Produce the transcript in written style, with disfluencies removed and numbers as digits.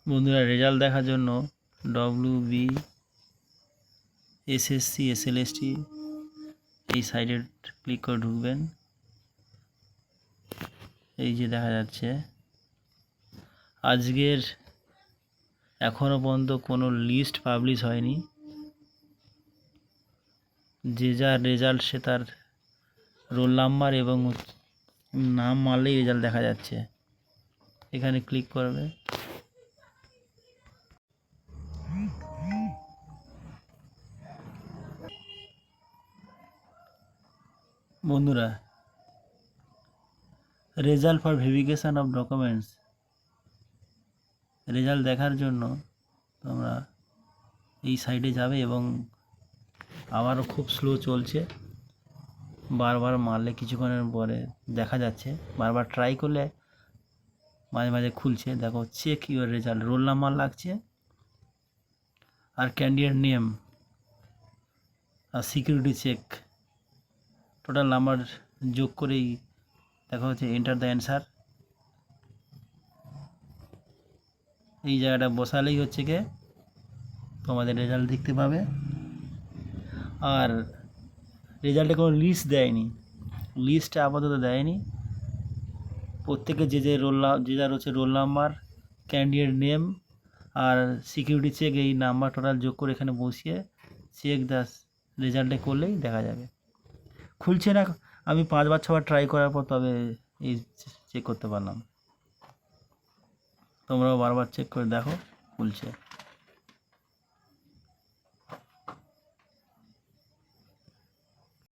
বন্ধুরা, রেজাল্ট দেখার জন্য WBSSC SLST এই সাইটে ক্লিক করে ঢুকবেন। এই যে দেখা যাচ্ছে আজকের এখনও পর্যন্ত কোনো লিস্ট পাবলিশ হয়নি। যে যার রেজাল্ট সে তার রোল নাম্বার এবং নাম মারলেই রেজাল্ট দেখা যাচ্ছে। এখানে ক্লিক করবে। বন্ধুরা, result for verification of documents, result দেখার জন্য তোমরা এই সাইটে যাবে এবং আবারও খুব স্লো চলছে। বারবার মারলে কিছুক্ষণের পরে দেখা যাচ্ছে, বারবার ট্রাই করলে মাঝে মাঝে খুলছে। দেখো, check your result, roll number লাগছে আর ক্যান্ডিডেট নেম আর সিকিউরিটি চেক, টোটাল নাম্বার যোগ করেই দেখা হচ্ছে এন্টার দ্য অ্যান্সার। এই জায়গাটা বসালেই হচ্ছে কি তোমাদের রেজাল্ট দেখতে পাবে। আর রেজাল্টে কোনো লিস্ট দেয়নি, লিস্টটা আপাতত দেয়নি। প্রত্যেকে যে যার হচ্ছে রোল নাম্বার, ক্যান্ডিডেট নেম আর সিকিউরিটি চেক, এই নাম্বার টোটাল যোগ করে এখানে বসিয়ে চেক দ্য রেজাল্টে করলেই দেখা যাবে। খুলছে না, আমি 5বার 6বার ট্রাই করার পর তবে এই চেক করতে পারলাম। তোমরাও বারবার চেক করে দেখো, খুলছে।